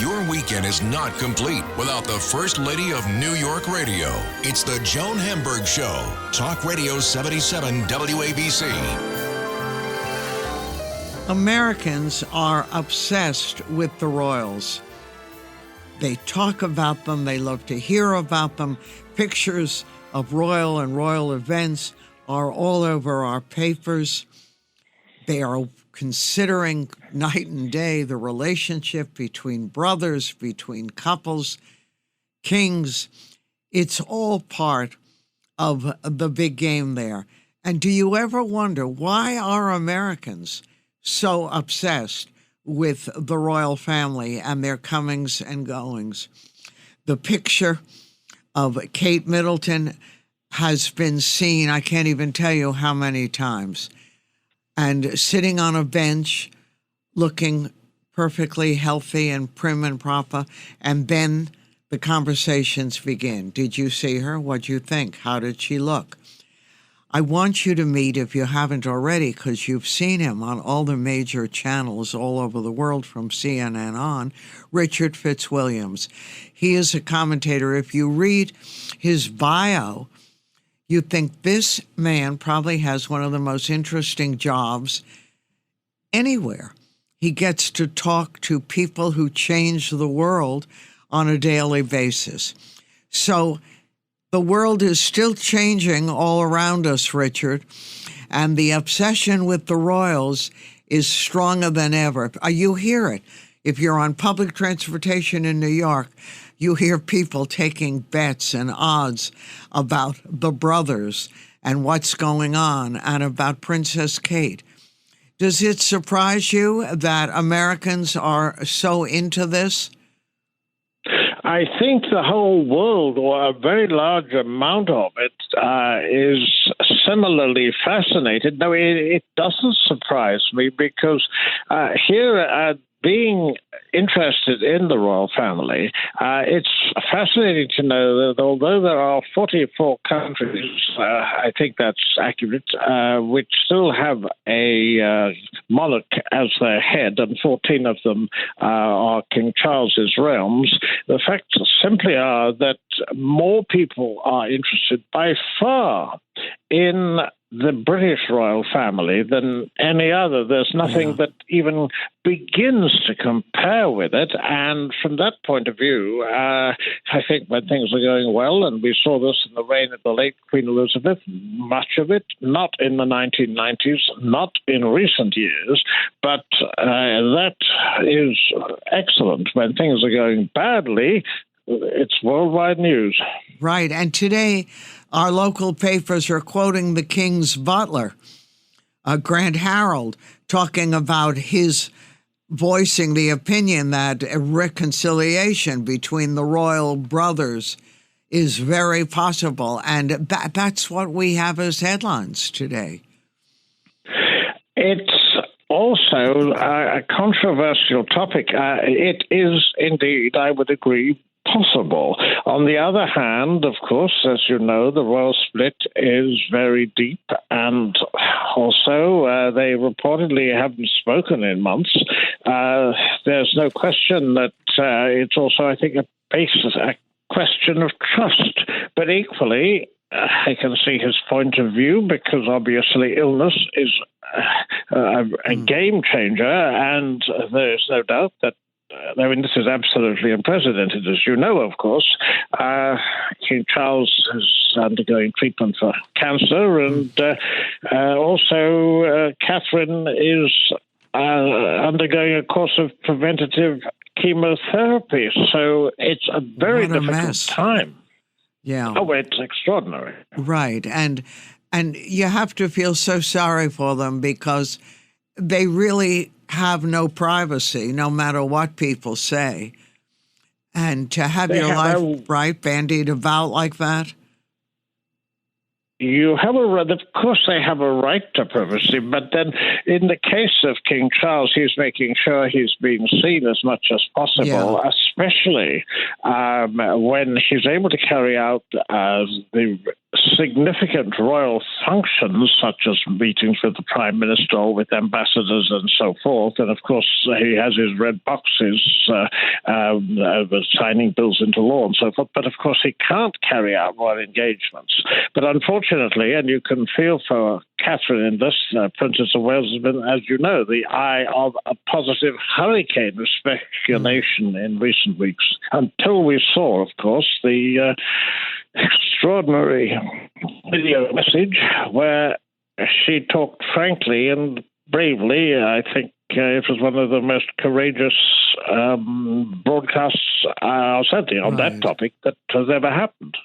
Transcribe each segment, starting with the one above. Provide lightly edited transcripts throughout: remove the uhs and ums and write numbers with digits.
Your weekend is not complete without the First Lady of New York Radio. It's the Joan Hamburg Show. Talk Radio 77 WABC. Americans are obsessed with the royals. They talk about them. They love to hear about them. Pictures of royal and royal events are all over our papers. They are considering night and day the relationship between brothers, between couples, kings. It's all part of the big game there. And do you ever wonder, why are Americans so obsessed with the royal family and their comings and goings? The picture of Kate Middleton has been seen, I can't even tell you how many times, and sitting on a bench looking perfectly healthy and prim and proper, and then the conversations begin. Did you see her? What'd you think? How did she look? I want you to meet, if you haven't already, because you've seen him on all the major channels all over the world from CNN on, Richard Fitzwilliams. He is a commentator. If you read his bio, you think this man probably has one of the most interesting jobs anywhere. He gets to talk to people who change the world on a daily basis. So the world is still changing all around us, Richard, and the obsession with the royals is stronger than ever. You hear it. If you're on public transportation in New York, you hear people taking bets and odds about the brothers and what's going on and about Princess Kate. Does it surprise you that Americans are so into this? I think the whole world, or a very large amount of it, is similarly fascinated. No, it doesn't surprise me because here, being interested in the royal family, it's fascinating to know that although there are 44 countries, I think that's accurate, which still have a monarch as their head, and 14 of them are King Charles's realms, the facts simply are that more people are interested by far in the British royal family than any other. There's nothing that even begins to compare with it. And from that point of view, I think when things are going well, and we saw this in the reign of the late Queen Elizabeth, much of it, not in the 1990s, not in recent years, but that is excellent. When things are going badly, it's worldwide news. Right. And today, our local papers are quoting the King's butler, Grant Harold, talking about his voicing the opinion that a reconciliation between the royal brothers is very possible. And that's what we have as headlines today. It's also a controversial topic. It is indeed, I would agree, possible. On the other hand, of course, as you know, the royal split is very deep, and also they reportedly haven't spoken in months. There's no question that it's also, I think, a question of trust. But equally, I can see his point of view because obviously illness is a game changer, and there's no doubt that this is absolutely unprecedented, as you know, of course. King Charles is undergoing treatment for cancer, and also Catherine is undergoing a course of preventative chemotherapy. So it's a very difficult time. Yeah. Oh, it's extraordinary. Right. And you have to feel so sorry for them because they really have no privacy, no matter what people say. And to have your life bandied about like that? You have of course they have a right to privacy, but then in the case of King Charles, he's making sure he's being seen as much as possible, especially when he's able to carry out the significant royal functions, such as meetings with the Prime Minister or with ambassadors and so forth. And of course, he has his red boxes signing bills into law and so forth. But of course, he can't carry out royal engagements. But unfortunately, and you can feel for Catherine in this, Princess of Wales has been, as you know, the eye of a positive hurricane of speculation in recent weeks, until we saw, of course, the extraordinary video message where she talked frankly and bravely. I think it was one of the most courageous broadcasts, certainly on that topic, that has ever happened.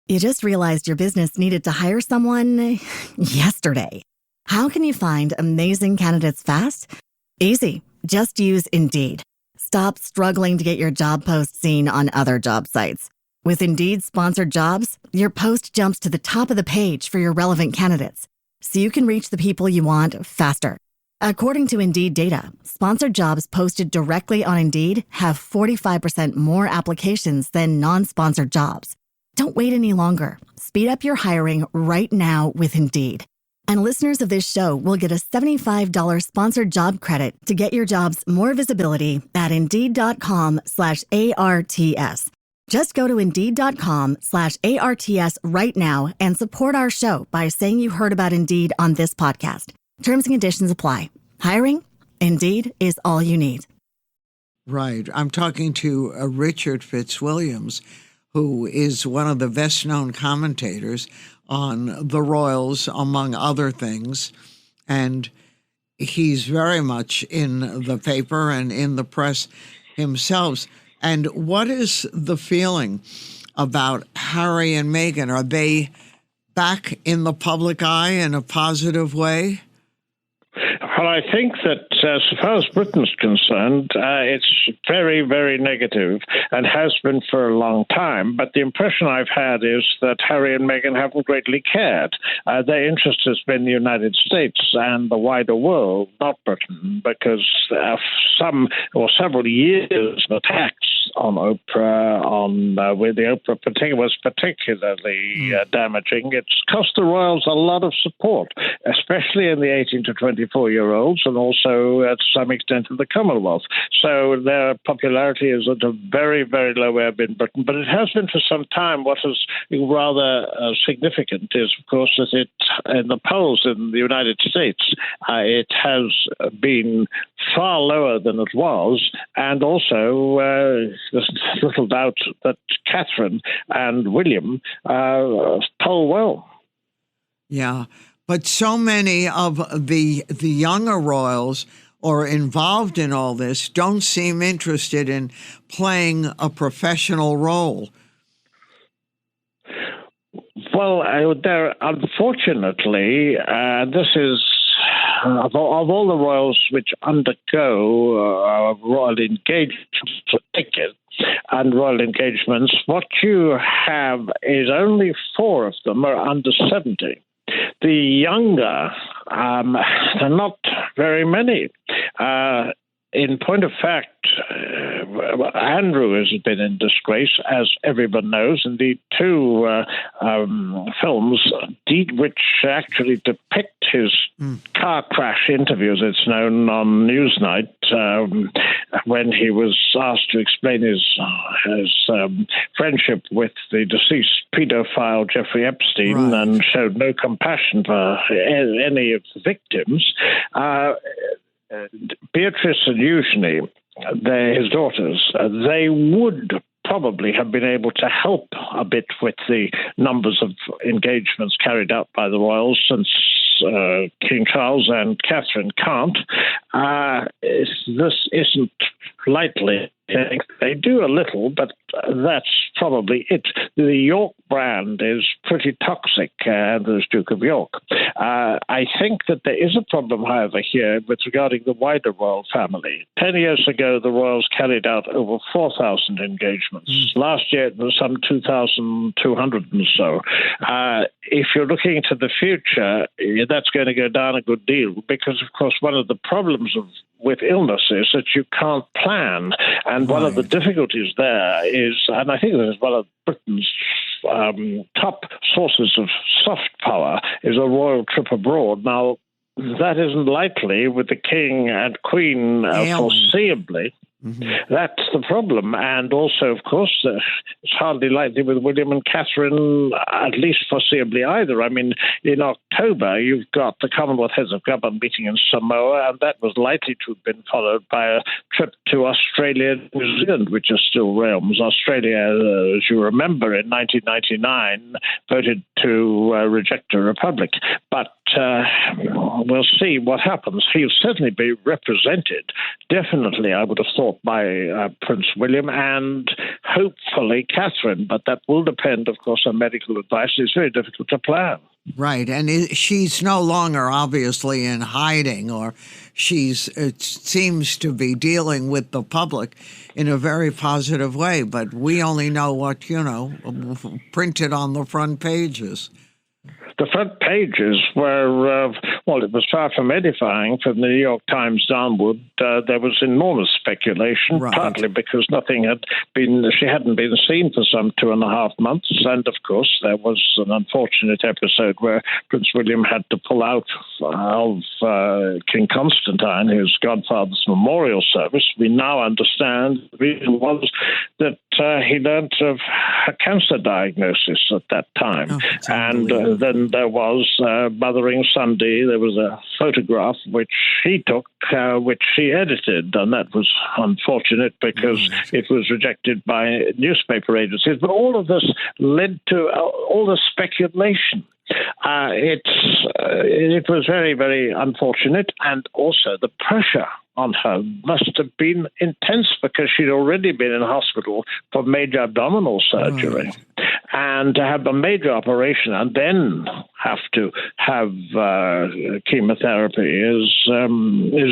You just realized your business needed to hire someone yesterday. How can you find amazing candidates fast? Easy. Just use Indeed. Stop struggling to get your job post seen on other job sites. With Indeed sponsored jobs, your post jumps to the top of the page for your relevant candidates, so you can reach the people you want faster. According to Indeed data, sponsored jobs posted directly on Indeed have 45% more applications than non-sponsored jobs. Don't wait any longer. Speed up your hiring right now with Indeed. And listeners of this show will get a $75 sponsored job credit to get your jobs more visibility at Indeed.com/ARTS. Just go to Indeed.com/ARTS right now and support our show by saying you heard about Indeed on this podcast. Terms and conditions apply. Hiring? Indeed is all you need. Right. I'm talking to Richard Fitzwilliams, who is one of the best-known commentators on the royals, among other things. And he's very much in the paper and in the press himself. And what is the feeling about Harry and Meghan? Are they back in the public eye in a positive way? Well, I think that as far as Britain's concerned, it's very, very negative and has been for a long time. But the impression I've had is that Harry and Meghan haven't greatly cared. Their interest has been the United States and the wider world, not Britain, because several years of attacks on Oprah, with the Oprah was particularly damaging. It's cost the royals a lot of support, especially in the 18 to 24-year-olds, and also to some extent in the Commonwealth. So their popularity is at a very, very low ebb in Britain, but it has been for some time. What is rather significant is, of course, that in the polls in the United States, it has been far lower than it was, and also there's little doubt that Catherine and William poll well. Yeah, but so many of the younger royals or involved in all this don't seem interested in playing a professional role. Well, unfortunately, this is of all the royals which undergo royal engagements and royal engagements, what you have is only 4 of them are under 70. The younger, there are not very many. In point of fact, Andrew has been in disgrace, as everyone knows. Indeed, 2 films which actually depict his car crash interview, as it's known, on Newsnight, when he was asked to explain his friendship with the deceased pedophile Jeffrey Epstein, and showed no compassion for any of the victims. Beatrice and Eugenie, his daughters, they would probably have been able to help a bit with the numbers of engagements carried out by the royals, since King Charles and Catherine can't. This isn't lightly. They do a little, but that's probably it. The York brand is pretty toxic, there's Duke of York. I think that there is a problem, however, here with regarding the wider royal family. 10 years ago, the royals carried out over 4,000 engagements. Last year, it was some 2,200 and so. If you're looking to the future, that's going to go down a good deal because, of course, one of the problems with illness is that you can't plan. And one of the difficulties there is, and I think this is one of Britain's top sources of soft power is a royal trip abroad. Now, that isn't likely with the King and Queen foreseeably. Mm-hmm. That's the problem. And also, of course, it's hardly likely with William and Catherine, at least foreseeably either. I mean, in October, you've got the Commonwealth Heads of Government meeting in Samoa, and that was likely to have been followed by a trip to Australia and New Zealand, which are still realms. Australia, as you remember, in 1999, voted to reject a republic. But we'll see what happens. He'll certainly be represented, definitely, I would have thought, by Prince William and hopefully Catherine. But that will depend, of course, on medical advice. It's very difficult to plan. Right. And she's no longer obviously in hiding, or it seems to be dealing with the public in a very positive way. But we only know what, printed on the front pages. The front pages were, it was far from edifying. From the New York Times downward, there was enormous speculation, right, partly because she hadn't been seen for some 2.5 months. And, of course, there was an unfortunate episode where Prince William had to pull out of King Constantine, his godfather's memorial service. We now understand the reason was that he learned of a cancer diagnosis at that time. And then there was Mothering Sunday. There was a photograph which he took, which he edited, and that was unfortunate because it was rejected by newspaper agencies. But all of this led to all the speculation. It was very, very unfortunate, and also the pressure on her must have been intense because she'd already been in hospital for major abdominal surgery. Right. And to have a major operation and then have to have chemotherapy is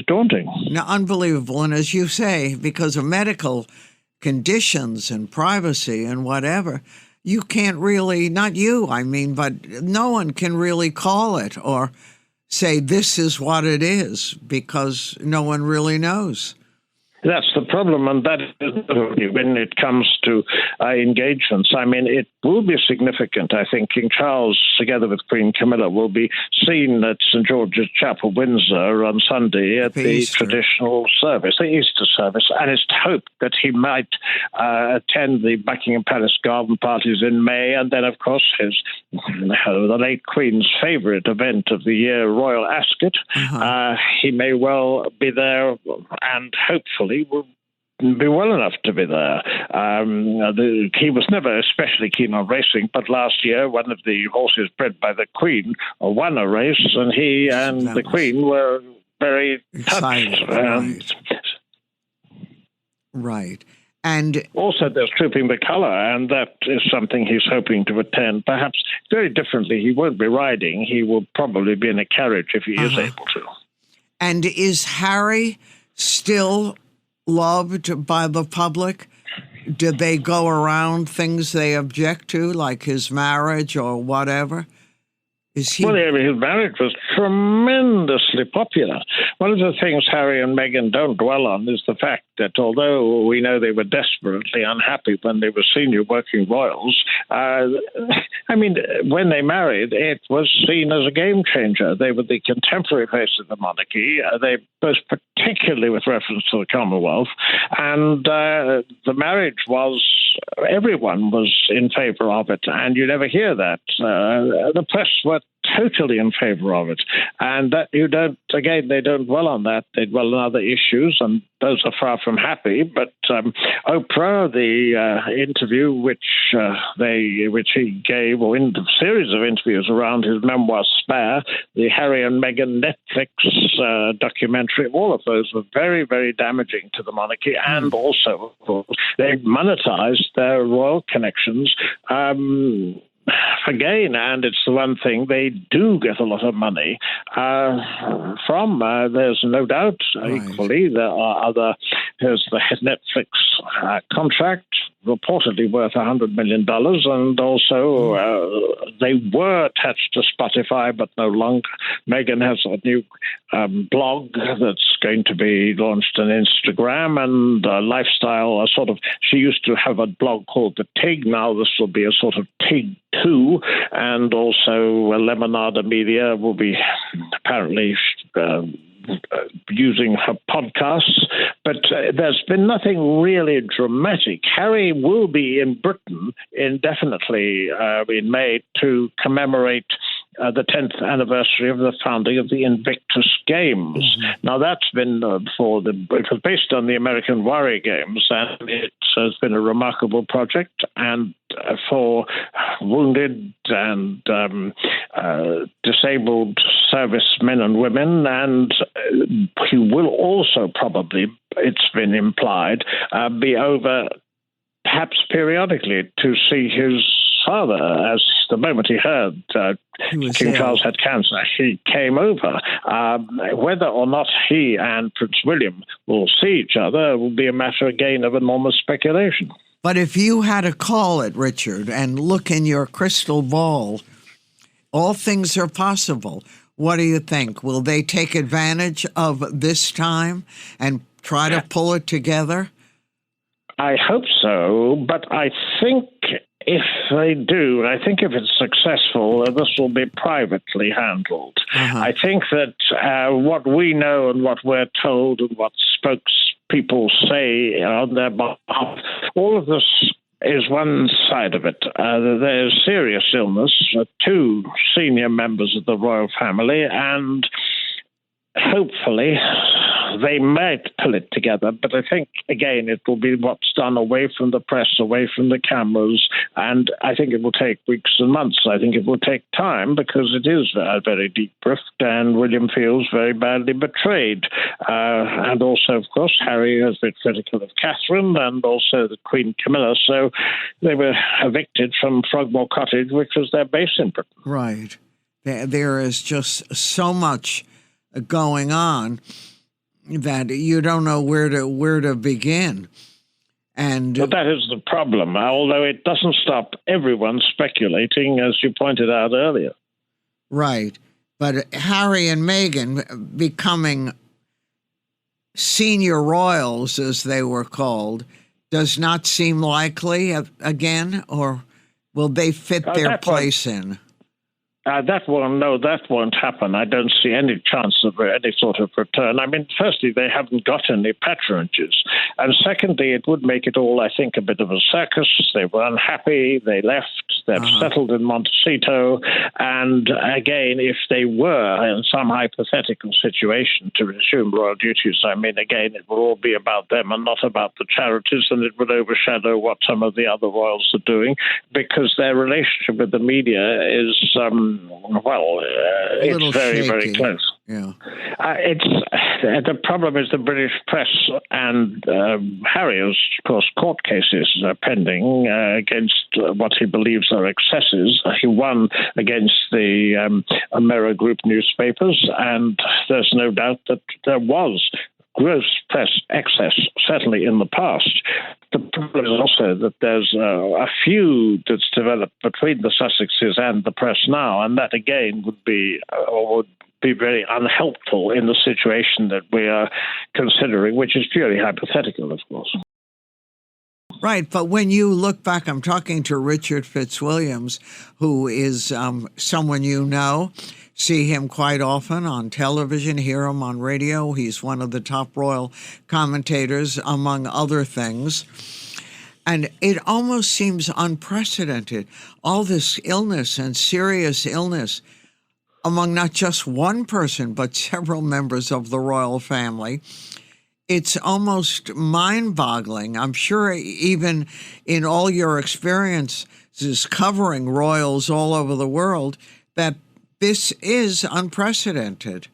daunting. Now, unbelievable. And as you say, because of medical conditions and privacy and whatever, you can't really, not you, I mean, but no one can really call it or say this is what it is because no one really knows. That's the problem, and that is when it comes to engagements. I mean, it will be significant. I think King Charles, together with Queen Camilla, will be seen at St. George's Chapel, Windsor, on Sunday at the traditional service, the Easter service, and it's hoped that he might attend the Buckingham Palace garden parties in May, and then, of course, the late Queen's favourite event of the year, Royal Ascot. He may well be there, and hopefully will be well enough to be there. He was never especially keen on racing, but last year one of the horses bred by the Queen won a race, and he and the Queen were very touched. Right. And also there's Trooping the Colour, and that is something he's hoping to attend. Perhaps very differently. He won't be riding. He will probably be in a carriage if he is able to. And is Harry still loved by the public? Did they go around things they object to, like his marriage or whatever? His marriage was tremendously popular. One of the things Harry and Meghan don't dwell on is the fact that although we know they were desperately unhappy when they were senior working royals, when they married, it was seen as a game changer. They were the contemporary face of the monarchy, most particularly with reference to the Commonwealth, and the marriage everyone was in favour of it, and you never hear that. The press were totally in favour of it, and that they don't dwell on that. They dwell on other issues, and those are far from happy. But Oprah, the interview which he gave, or in the series of interviews around his memoir Spare, the Harry and Meghan Netflix documentary, all of those were very, very damaging to the monarchy, and also, of course, they monetized their royal connections again, and it's the one thing they do get a lot of money from. There's no doubt, equally, there's the Netflix contract, reportedly worth $100 million, and also they were attached to Spotify, but no longer. Meghan has a new blog that's going to be launched on Instagram, and lifestyle, she used to have a blog called The Tig. Now this will be a sort of Tig 2, and also Lemonada Media will be apparently using her podcasts, but there's been nothing really dramatic. Harry will be in Britain indefinitely in May to commemorate the 10th anniversary of the founding of the Invictus Games. Mm-hmm. Now, that's been it was based on the American Warrior Games, and it has been a remarkable project, and for wounded and disabled servicemen and women, and he will also probably, it's been implied, be over perhaps periodically to see his father. As the moment he heard King Charles had cancer, he came over. Whether or not he and Prince William will see each other will be a matter, again, of enormous speculation. But if you had to call it, Richard, and look in your crystal ball, all things are possible. What do you think? Will they take advantage of this time and try to pull it together? I hope so, but I think if they do, I think if it's successful, this will be privately handled. Uh-huh. I think that what we know and what we're told and what spokespeople say on their behalf, all of this is one side of it. There's serious illness, 2 senior members of the royal family, and hopefully they might pull it together, but I think, again, it will be what's done away from the press, away from the cameras, and I think it will take weeks and months. I think it will take time because it is a very deep rift, and William feels very badly betrayed. And also, of course, Harry has been critical of Catherine and also the Queen Camilla, so they were evicted from Frogmore Cottage, which was their base in Britain. Right. There is just so much going on that you don't know where to begin. And but that is the problem, although it doesn't stop everyone speculating, as you pointed out earlier. Right. But Harry and Meghan becoming senior royals, as they were called, does not seem likely again, or will they fit their place in? That won't happen. I don't see any chance of any sort of return. I mean, firstly, they haven't got any patronages. And secondly, it would make it all, I think, a bit of a circus. They were unhappy. They left. They've settled in Montecito. And again, if they were in some hypothetical situation to resume royal duties, I mean, again, it will all be about them and not about the charities, and it would overshadow what some of the other royals are doing, because their relationship with the media is it's very, very close. Yeah, the problem is the British press, and Harry has, of course, court cases pending against what he believes are excesses. He won against the Mirror Group newspapers, and there's no doubt that there was gross press excess, certainly in the past. The problem is also that there's a feud that's developed between the Sussexes and the press now, and that again would be very unhelpful in the situation that we are considering, which is purely hypothetical, of course. Right, but when you look back, I'm talking to Richard Fitzwilliams, who is someone you know. See him quite often on television, hear him on radio. He's one of the top royal commentators, among other things. And it almost seems unprecedented, all this illness and serious illness among not just one person, but several members of the royal family. It's almost mind-boggling. I'm sure even in all your experiences covering royals all over the world, that this is unprecedented.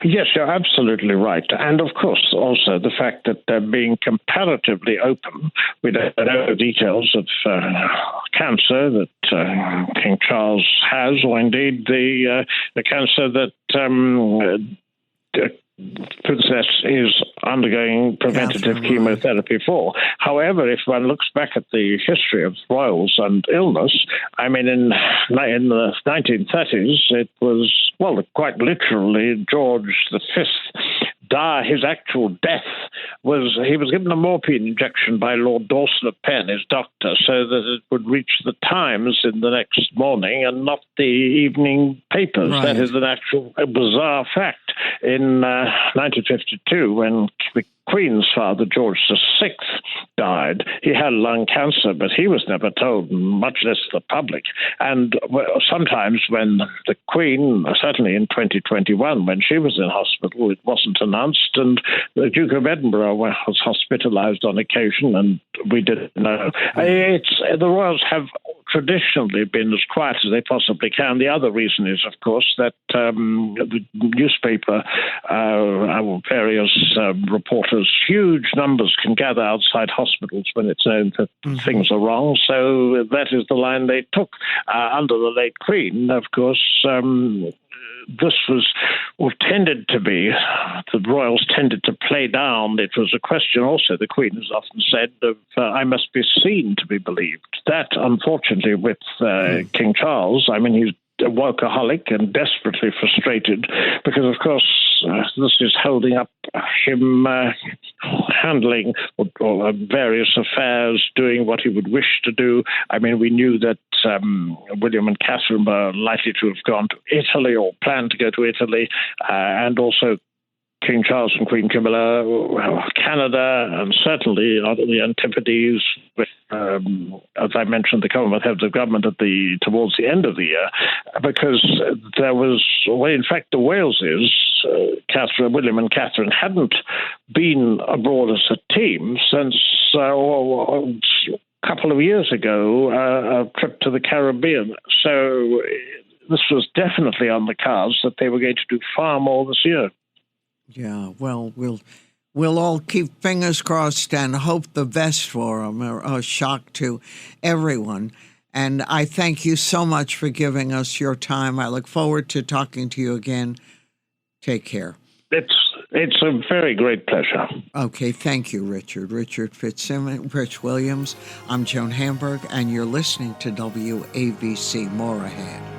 Yes, you're absolutely right. And of course, also the fact that they're being comparatively open. We don't know details of cancer that King Charles has, or indeed the cancer that Princess is undergoing preventative chemotherapy for. However, if one looks back at the history of royals and illness, I mean, in the 1930s, it was, well, quite literally George V. His actual death was, he was given a morphine injection by Lord Dawson of Penn, his doctor, so that it would reach the Times in the next morning and not the evening papers. Right. That is an actual bizarre fact. In 1952, when the Queen's father, George VI, died, he had lung cancer, but he was never told, much less the public. And sometimes when the Queen, certainly in 2021, when she was in hospital, it wasn't announced, and the Duke of Edinburgh was hospitalized on occasion, and we didn't know. The royals have traditionally been as quiet as they possibly can. The other reason is, of course, that the newspaper, various reporters, huge numbers can gather outside hospitals when it's known that things are wrong. So that is the line they took under the late Queen. Of course, this was, or tended to be, the royals tended to play down. It was a question also, the Queen has often said, of I must be seen to be believed. That, unfortunately, with King Charles, I mean, he's a workaholic and desperately frustrated because, of course, this is holding up him handling or various affairs, doing what he would wish to do. I mean, we knew that William and Catherine were likely to have gone to Italy or planned to go to Italy, and also King Charles and Queen Camilla, Canada, and certainly the Antipodes, with, as I mentioned, the Commonwealth heads of government towards the end of the year, because there was, well, in fact, the Waleses, William and Catherine, hadn't been abroad as a team since a couple of years ago, a trip to the Caribbean. So this was definitely on the cards that they were going to do far more this year. Yeah, well, we'll all keep fingers crossed and hope the best for them. A shock to everyone. And I thank you so much for giving us your time. I look forward to talking to you again. Take care. It's a very great pleasure. Okay, thank you, Richard. Richard Fitzwilliams. I'm Joan Hamburg, and you're listening to WABC. More ahead.